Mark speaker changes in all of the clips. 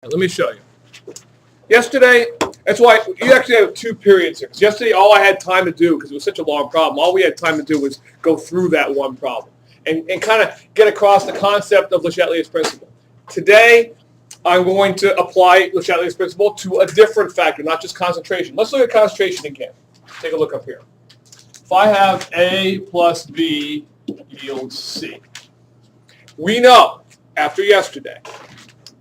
Speaker 1: Let me show you. Yesterday, that's why you actually have 2 periods here. Because yesterday, all I had time to do, because it was such a long problem, all we had time to do was go through that one problem and kind of get across the concept of Le Chatelier's principle. Today, I'm going to apply Le Chatelier's principle to a different factor, not just concentration. Let's look at concentration again. Take a look up here. If I have A plus B yields C, we know, after yesterday,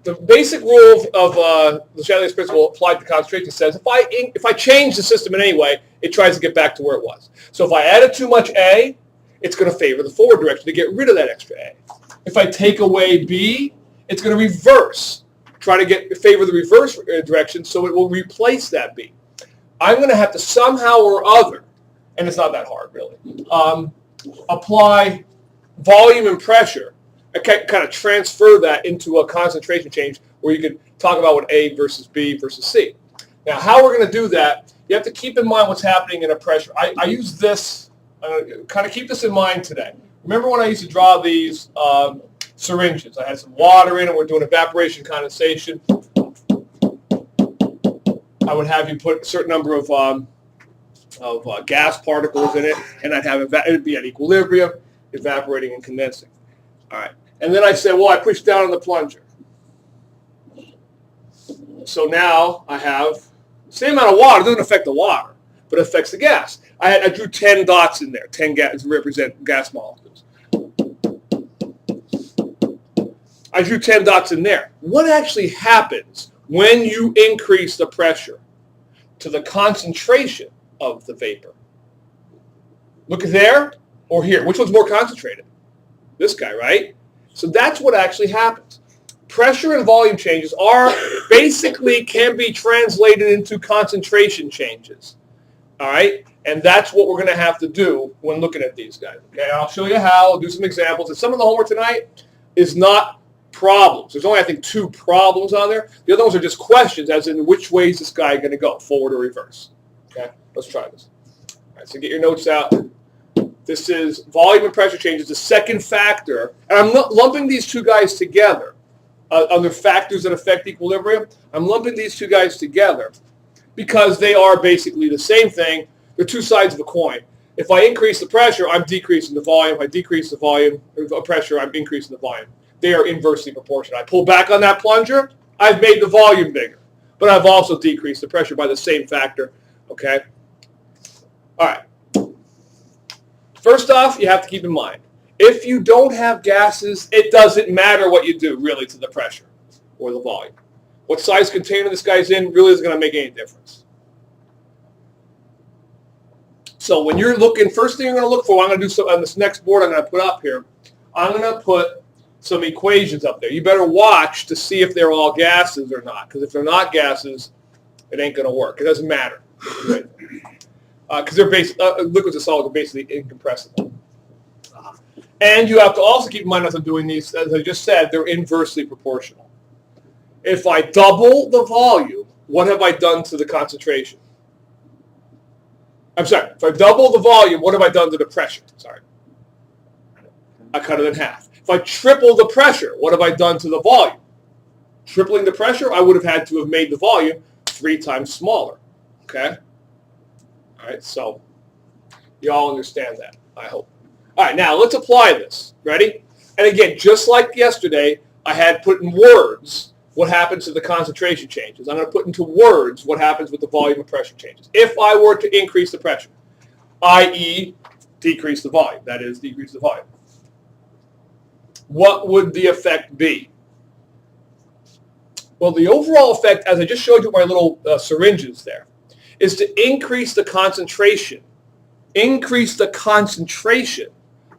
Speaker 1: the basic rule of Le Chatelier's principle applied to concentration says if I change the system in any way, it tries to get back to where it was. So if I added too much A, it's going to favor the forward direction to get rid of that extra A. If I take away B, it's going to reverse, try to favor the reverse direction, so it will replace that B. I'm going to have to somehow or other, and it's not that hard really, apply volume and pressure. I kind of transfer that into a concentration change where you could talk about what A versus B versus C. Now, how we're going to do that, you have to keep in mind what's happening in a pressure. I use this, kind of keep this in mind today. Remember when I used to draw these syringes? I had some water in it. We're doing evaporation condensation. I would have you put a certain number of gas particles in it, and I'd have it would be at equilibrium, evaporating and condensing. All right, and then I said, well, I pushed down on the plunger. So now I have the same amount of water. It doesn't affect the water, but it affects the gas. I drew 10 dots in there. 10 gas represent gas molecules. I drew 10 dots in there. What actually happens when you increase the pressure to the concentration of the vapor? Look at there or here. Which one's more concentrated? This guy, right? So that's what actually happens. Pressure and volume changes can be translated into concentration changes. All right? And that's what we're going to have to do when looking at these guys. Okay, I'll show you how. I'll do some examples. And some of the homework tonight is not problems. There's only, I think, 2 problems on there. The other ones are just questions, as in which way is this guy going to go, forward or reverse. Okay, let's try this. All right, so get your notes out. This is volume and pressure changes, the second factor. And I'm lumping these 2 guys together under factors that affect equilibrium. I'm lumping these 2 guys together because they are basically the same thing. They're 2 sides of a coin. If I increase the pressure, I'm decreasing the volume. If I decrease the volume or pressure, I'm increasing the volume. They are inversely proportional. I pull back on that plunger, I've made the volume bigger. But I've also decreased the pressure by the same factor. Okay? All right. First off, you have to keep in mind, if you don't have gases, it doesn't matter what you do, really, to the pressure or the volume. What size container this guy's in really isn't going to make any difference. So when you're looking, first thing you're going to look for, I'm going to do so on this next board I'm going to put up here, I'm going to put some equations up there. You better watch to see if they're all gases or not, because if they're not gases, it ain't going to work. It doesn't matter. Because they're liquids and solids are basically incompressible. And you have to also keep in mind as I'm doing these, as I just said, they're inversely proportional. If I double the volume, what have I done to the concentration? I'm sorry, if I double the volume, what have I done to the pressure? Sorry. I cut it in half. If I triple the pressure, what have I done to the volume? Tripling the pressure, I would have had to have made the volume 3 times smaller. Okay? All right, so you all understand that, I hope. All right, now let's apply this. Ready? And again, just like yesterday, I had put in words what happens to the concentration changes. I'm going to put into words what happens with the volume and pressure changes. If I were to increase the pressure, i.e. decrease the volume, that is, decrease the volume, what would the effect be? Well, the overall effect, as I just showed you with my little syringes there, is to increase the concentration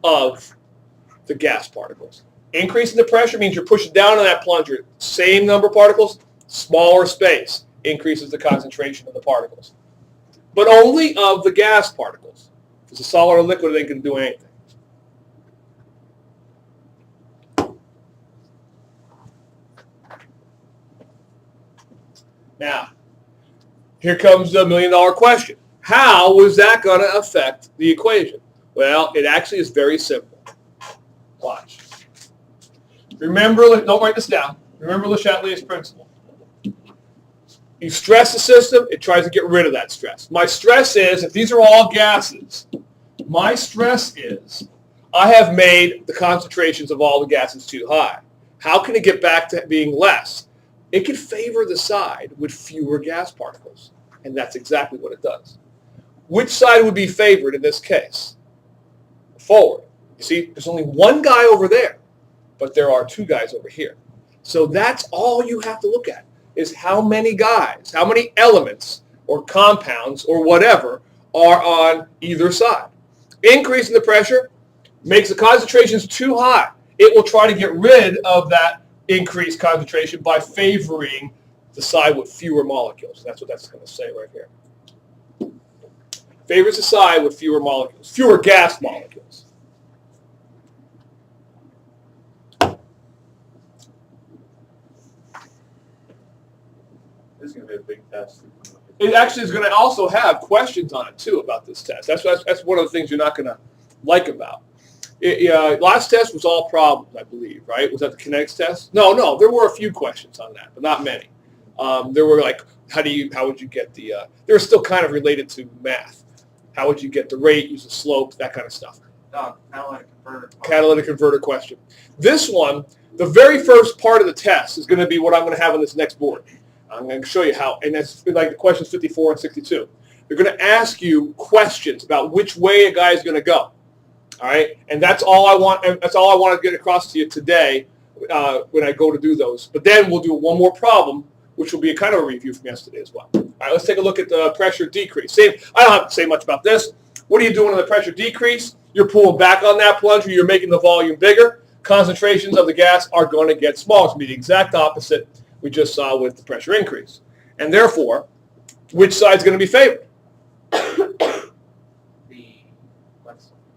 Speaker 1: of the gas particles. Increasing the pressure means you're pushing down on that plunger. Same number of particles, smaller space, increases the concentration of the particles. But only of the gas particles. If it's a solid or liquid, it ain't going to do anything. Now, here comes the $1 million question. How was that going to affect the equation? Well, it actually is very simple. Watch. Remember, don't write this down. Remember Le Chatelier's principle. You stress the system, it tries to get rid of that stress. My stress is, if these are all gases, my stress is I have made the concentrations of all the gases too high. How can it get back to being less? It can favor the side with fewer gas particles, and that's exactly what it does. Which side would be favored in this case? Forward. You see, there's only one guy over there, but there are two guys over here. So that's all you have to look at, is how many guys, how many elements or compounds or whatever are on either side. Increasing the pressure makes the concentrations too high. It will try to get rid of that increased concentration by favoring the side with fewer molecules. That's what that's going to say right here. Favors the side with fewer molecules, fewer gas molecules.
Speaker 2: This is going to be a big test.
Speaker 1: It actually is going to also have questions on it, too, about this test. That's one of the things you're not going to like about. Last test was all problems, I believe, right? Was that the kinetics test? No, there were a few questions on that, but not many. There were like, how would you get the, they were still kind of related to math. How would you get the rate, use the slope, that kind of stuff. Catalytic converter question. This one, the very first part of the test is going to be what I'm going to have on this next board. I'm going to show you how, and that's like the questions 54 and 62. They're going to ask you questions about which way a guy is going to go. All right, and that's all I want. And that's all I want to get across to you today when I go to do those. But then we'll do one more problem, which will be a kind of a review from yesterday as well. All right, let's take a look at the pressure decrease. I don't have to say much about this. What are you doing on the pressure decrease? You're pulling back on that plunger. You're making the volume bigger. Concentrations of the gas are going to get smaller. It's going to be the exact opposite we just saw with the pressure increase. And therefore, which side is going to be favored?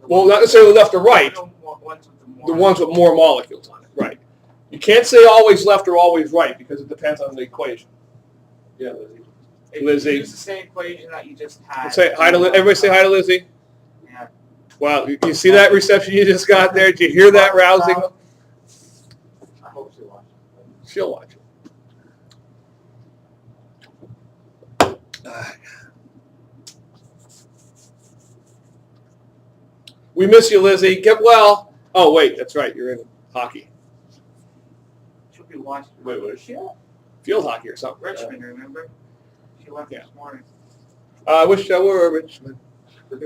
Speaker 1: Well, not necessarily left or right. The ones with more molecules on it, right. You can't say always left or always right because it depends on the equation.
Speaker 2: Yeah, Lizzie.
Speaker 1: Lizzie.
Speaker 3: Use the same equation that you just had.
Speaker 1: Say hi to everybody. Say hi to Lizzie.
Speaker 3: Yeah.
Speaker 1: Wow, you see that reception you just got there? Did you hear that rousing?
Speaker 2: I hope she'll watch it.
Speaker 1: She'll watch it. We miss you, Lizzie. Get well. Oh, wait, that's right. You're in hockey.
Speaker 3: She'll be watching.
Speaker 2: Wait, where is she at?
Speaker 1: Field hockey or something.
Speaker 3: Richmond, remember? She left
Speaker 1: Yeah.
Speaker 3: this morning.
Speaker 1: I wish I were Richmond. All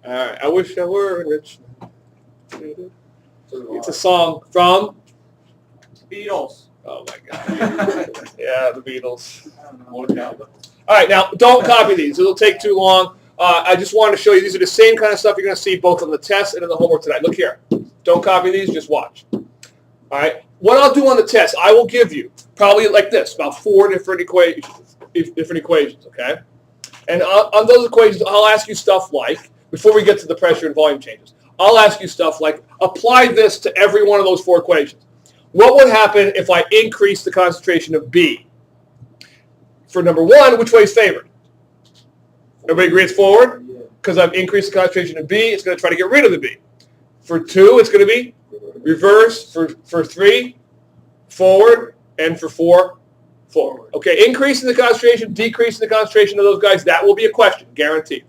Speaker 1: right, I wish I were in Richmond. It's a song from?
Speaker 3: Beatles.
Speaker 1: Oh, my God. Yeah, the Beatles.
Speaker 3: I don't know.
Speaker 2: More down.
Speaker 1: All right, now, don't copy these. It'll take too long. I just wanted to show you, these are the same kind of stuff you're going to see both on the test and in the homework tonight. Look here. Don't copy these, just watch. All right. What I'll do on the test, I will give you probably like this, about 4 different equations, okay? And on those equations, I'll ask you stuff like, before we get to the pressure and volume changes, I'll ask you stuff like, apply this to every one of those 4 equations. What would happen if I increase the concentration of B? For number 1, which way is favored? Everybody agree it's forward? Because I've increased the concentration of B, it's going to try to get rid of the B. For 2, it's going to be reverse. For 3, forward. And for 4, forward. Okay, increasing the concentration, decreasing the concentration of those guys, that will be a question, guaranteed.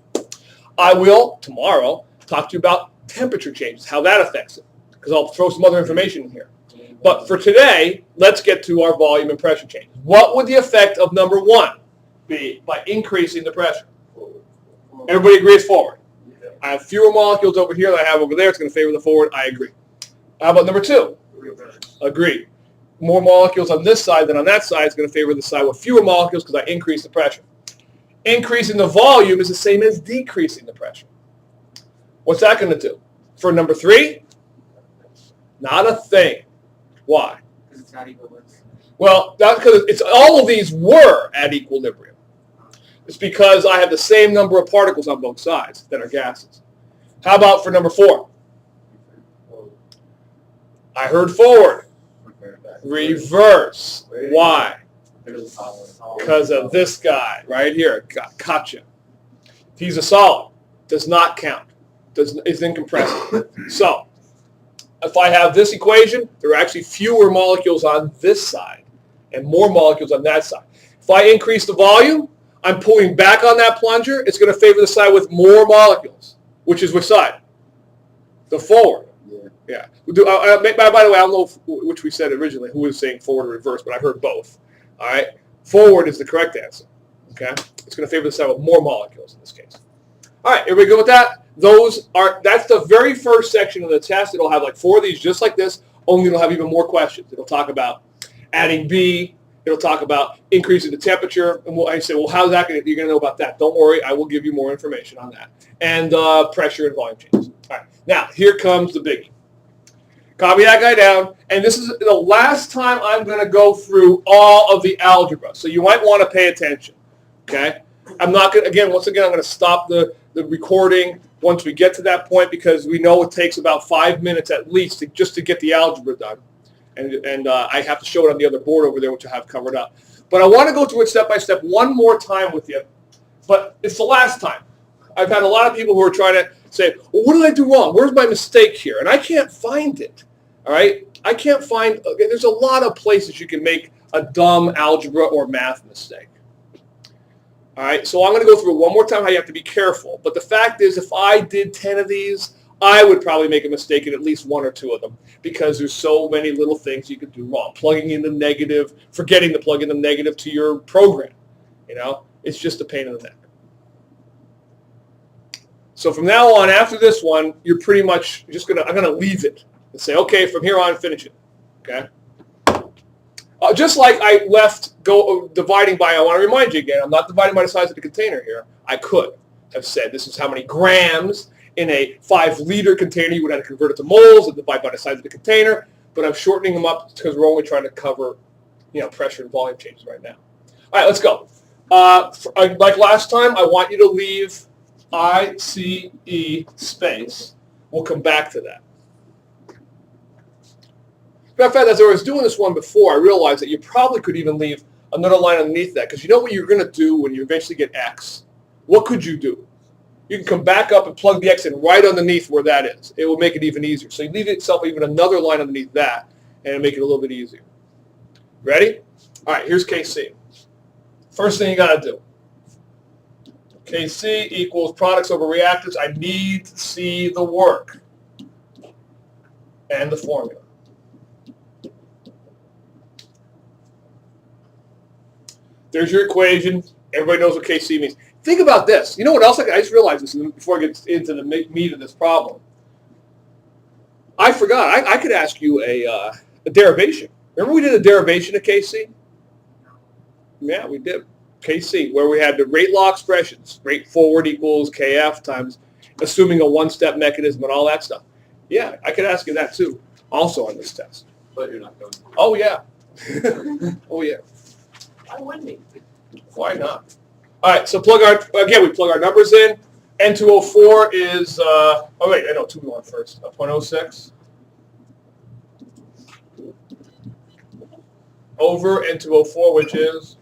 Speaker 1: I will, tomorrow, talk to you about temperature changes, how that affects it, because I'll throw some other information in here. But for today, let's get to our volume and pressure changes. What would the effect of number 1 be by increasing the pressure? Everybody agrees forward. I have fewer molecules over here than I have over there. It's going to favor the forward. I agree. How about number 2? Agreed. More molecules on this side than on that side is going to favor the side with fewer molecules because I increase the pressure. Increasing the volume is the same as decreasing the pressure. What's that going to do? For number 3, not a thing. Why?
Speaker 3: Because it's not equal.
Speaker 1: Well, that's because it's all of these were at equilibrium. It's because I have the same number of particles on both sides that are gases. How about for number 4? I heard forward. Reverse. Why? Because of this guy right here. Gotcha. He's a solid. Does not count. Is incompressible. So, if I have this equation, there are actually fewer molecules on this side and more molecules on that side. If I increase the volume, I'm pulling back on that plunger. It's going to favor the side with more molecules, which is which side? The forward. Yeah. By the way, I don't know which we said originally, who was saying forward or reverse, but I've heard both. All right. Forward is the correct answer. Okay. It's going to favor the side with more molecules in this case. All right. Everybody good with that? That's the very first section of the test. It'll have like 4 of these just like this, only it'll have even more questions. It'll talk about adding B. It'll talk about increasing the temperature. And I say, well, how's that going to, you're going to know about that. Don't worry. I will give you more information on that. And pressure and volume changes. All right. Now, here comes the biggie. Copy that guy down. And this is the last time I'm going to go through all of the algebra. So you might want to pay attention. Okay? I'm not going to, once again, I'm going to stop the recording once we get to that point because we know it takes about 5 minutes at least just to get the algebra done. And I have to show it on the other board over there, which I have covered up. But I want to go through it step by step one more time with you. But it's the last time. I've had a lot of people who are trying to say, well, what did I do wrong? Where's my mistake here? And I can't find it. All right? I can't find, there's a lot of places you can make a dumb algebra or math mistake. All right? So I'm going to go through one more time how you have to be careful. But the fact is, if I did 10 of these, I would probably make a mistake in at least 1 or 2 of them because there's so many little things you could do wrong. Plugging in the negative, forgetting to plug in the negative to your program. You know, it's just a pain in the neck. So from now on, after this one, you're pretty much just I'm going to leave it and say, okay, from here on, finish it. Okay? Just like I left dividing by, I want to remind you again, I'm not dividing by the size of the container here. I could have said this is how many grams in a 5-liter container. You would have to convert it to moles and divide by the size of the container. But I'm shortening them up because we're only trying to cover, pressure and volume changes right now. All right, let's go. Like last time, I want you to leave ICE space. We'll come back to that. Matter of fact, as I was doing this one before, I realized that you probably could even leave another line underneath that because you know what you're going to do when you eventually get X? What could you do? You can come back up and plug the X in right underneath where that is. It will make it even easier. So you leave itself even another line underneath that and make it a little bit easier. Ready? All right, here's Kc. First thing you got to do. Kc equals products over reactants. I need to see the work and the formula. There's your equation. Everybody knows what Kc means. Think about this. You know what else? I just realized this before I get into the meat of this problem. I forgot. I could ask you a derivation. Remember we did a derivation of Kc? Yeah, we did. Kc, where we had the rate law expressions. Rate forward equals Kf times assuming a one-step mechanism and all that stuff. Yeah, I could ask you that too, also on this test.
Speaker 2: But you're not going to.
Speaker 1: Oh, yeah. Oh, yeah.
Speaker 3: Why wouldn't he?
Speaker 1: Why not? All right, so we plug our numbers in. N2O4 is, oh wait, I know 2 we want first. 0.06 over N2O4, which is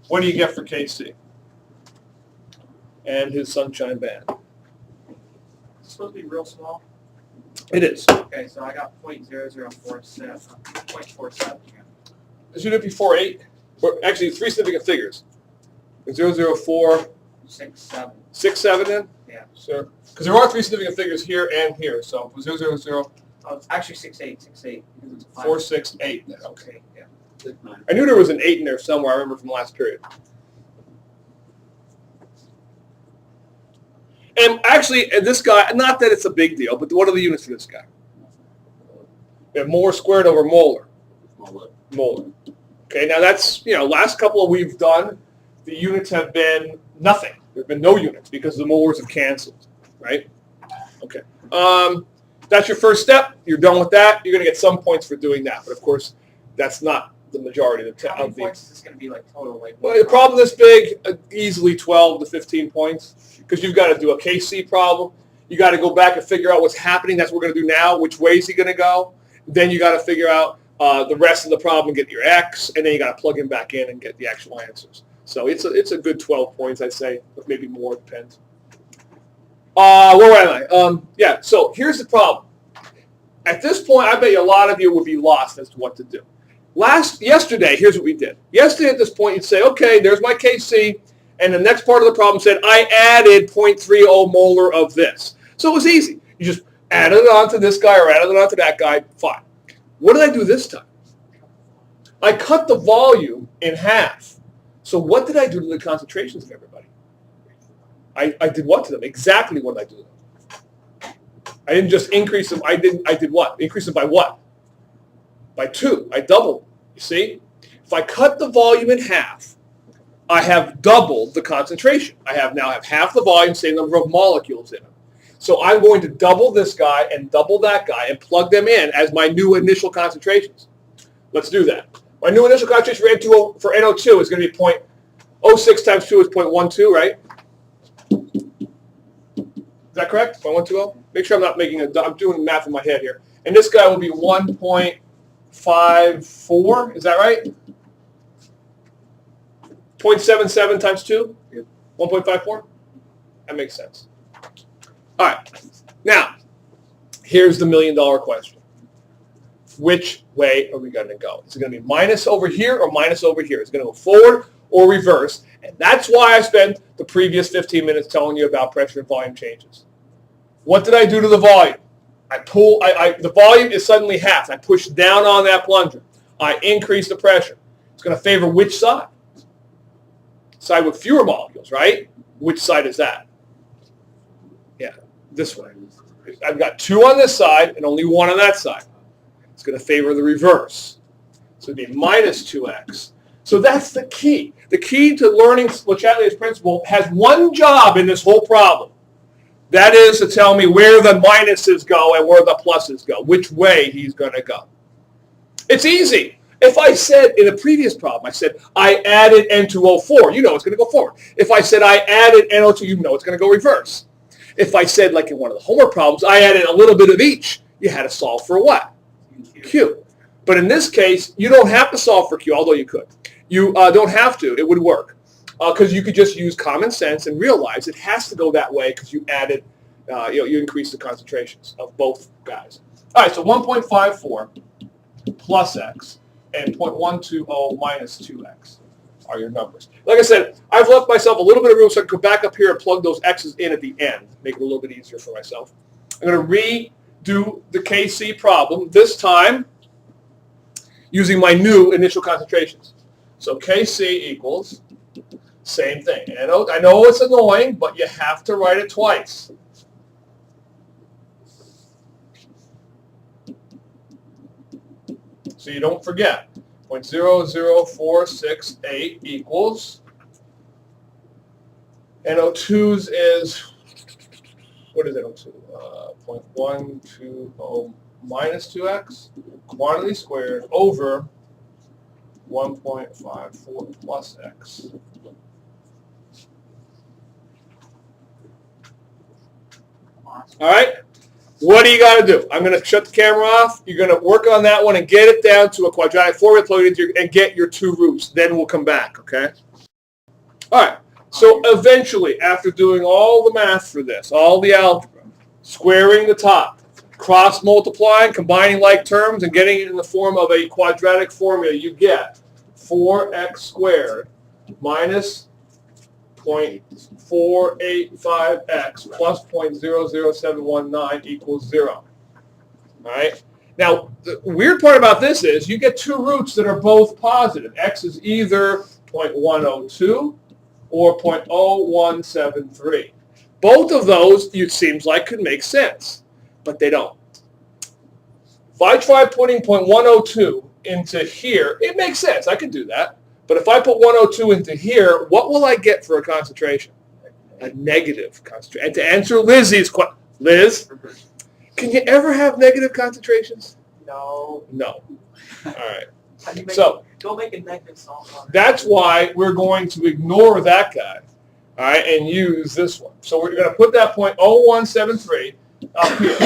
Speaker 1: what do you get for Kc? And his sunshine band.
Speaker 3: It's supposed to be real small.
Speaker 1: It is.
Speaker 3: Okay, so I got 0.0047 here.
Speaker 1: Should it be 4.8? Or actually, 3 significant figures. 0.004.
Speaker 3: 6.7.
Speaker 1: 6.7 then?
Speaker 3: Yeah.
Speaker 1: Sure. Because there are 3 significant figures here and here. So 0.000.
Speaker 3: Oh, it's actually 6.8. 6.8.
Speaker 1: 468. Then. Okay.
Speaker 3: 6.8, yeah.
Speaker 1: I knew there was an 8 in there somewhere. I remember from the last period. And actually, this guy, not that it's a big deal, but what are the units for this guy? We have molar squared over molar. Molar. Okay, now that's, last couple of we've done, the units have been nothing. There have been no units because the molars have canceled, right? Okay. That's your first step. You're done with that. You're going to get some points for doing that. But, of course, that's not the majority of the
Speaker 3: How many points is this going to be like total?
Speaker 1: Well, the problem this big, easily 12 to 15 points because you've got to do a Kc problem. You got to go back and figure out what's happening. That's what we're going to do now. Which way is he going to go? Then you got to figure out the rest of the problem, get your X, and then you got to plug him back in and get the actual answers. So it's a good 12 points, I'd say, maybe more, depends. Where am I? Yeah, so here's the problem. At this point, I bet you a lot of you would be lost as to what to do. Yesterday, here's what we did. Yesterday at this point, you'd say, okay, there's my Kc, and the next part of the problem said I added 0.30 molar of this. So it was easy. You just added it onto this guy or added it onto that guy, fine. What did I do this time? I cut the volume in half. So what did I do to the concentrations of everybody? I did what to them? Exactly what did I do to them? I didn't just increase them. I did what? Increase them by what? By 2. I doubled. You see? If I cut the volume in half, I have doubled the concentration. I now have half the volume, same number of molecules in it. So I'm going to double this guy and double that guy and plug them in as my new initial concentrations. Let's do that. My new initial concentration for NO2 is going to be 0.06 times 2 is 0.12, right? Is that correct? 0.120? Make sure I'm not I'm doing math in my head here. And this guy will be 1.54, is that right? 0.77 times 2?
Speaker 2: Yep.
Speaker 1: 1.54? That makes sense. All right. Now, here's the million-dollar question. Which way are we going to go? Is it going to be minus over here or minus over here? Is it going to go forward or reverse? And that's why I spent the previous 15 minutes telling you about pressure and volume changes. What did I do to the volume? The volume is suddenly halved. I push down on that plunger. I increase the pressure. It's going to favor which side? Side with fewer molecules, right? Which side is that? Yeah, this way. I've got 2 on this side and only 1 on that side. It's going to favor the reverse. So it'd be minus 2x. So that's the key. The key to learning Le Chatelier's principle has one job in this whole problem. That is to tell me where the minuses go and where the pluses go, which way he's going to go. It's easy. If I said in the previous problem, I said I added N2O4, you know it's going to go forward. If I said I added NO2, you know it's going to go reverse. If I said, like in one of the homework problems, I added a little bit of each, you had to solve for what? Q. But in this case, you don't have to solve for Q, although you could. You don't have to. It would work. Because you could just use common sense and realize it has to go that way because you added, you increased the concentrations of both guys. All right, so 1.54 plus x and 0.120 minus 2x are your numbers. Like I said, I've left myself a little bit of room so I can go back up here and plug those x's in at the end, make it a little bit easier for myself. I'm going to redo the Kc problem, this time using my new initial concentrations. So Kc equals, same thing. And I know it's annoying, but you have to write it twice. So you don't forget. 0.00468 equals, NO2's is, what is NO2? 0.120 minus 2x, quantity squared, over 1.54 plus x. All right? What do you got to do? I'm going to shut the camera off. You're going to work on that one and get it down to a quadratic formula, plug it into and get your 2 roots. Then we'll come back, okay? All right. So eventually, after doing all the math for this, all the algebra, squaring the top, cross-multiplying, combining like terms, and getting it in the form of a quadratic formula, you get 4x squared minus 0.485x plus 0.00719 equals 0. All right? Now, the weird part about this is you get 2 roots that are both positive. X is either 0.102 or 0.0173. Both of those, it seems like, could make sense, but they don't. If I try putting 0.102 into here, it makes sense. I can do that. But if I put 102 into here, what will I get for a concentration? A negative concentration. And to answer Lizzie's question, Liz, can you ever have negative concentrations?
Speaker 3: No.
Speaker 1: No. All right.
Speaker 3: So don't make a negative salt water.
Speaker 1: That's why we're going to ignore that guy, all right, and use this one. So we're going to put that 0.0173 up here.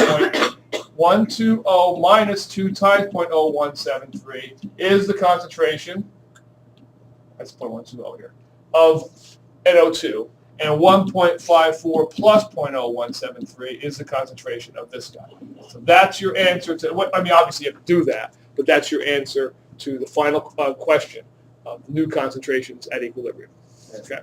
Speaker 1: 0.120 minus 2 times 0.0173 is the concentration. That's 0.120 here, of NO2. and 1.54 plus 0.0173 is the concentration of this guy. So that's your answer to, I mean, obviously you have to do that, but that's your answer to the final question of new concentrations at equilibrium. Okay.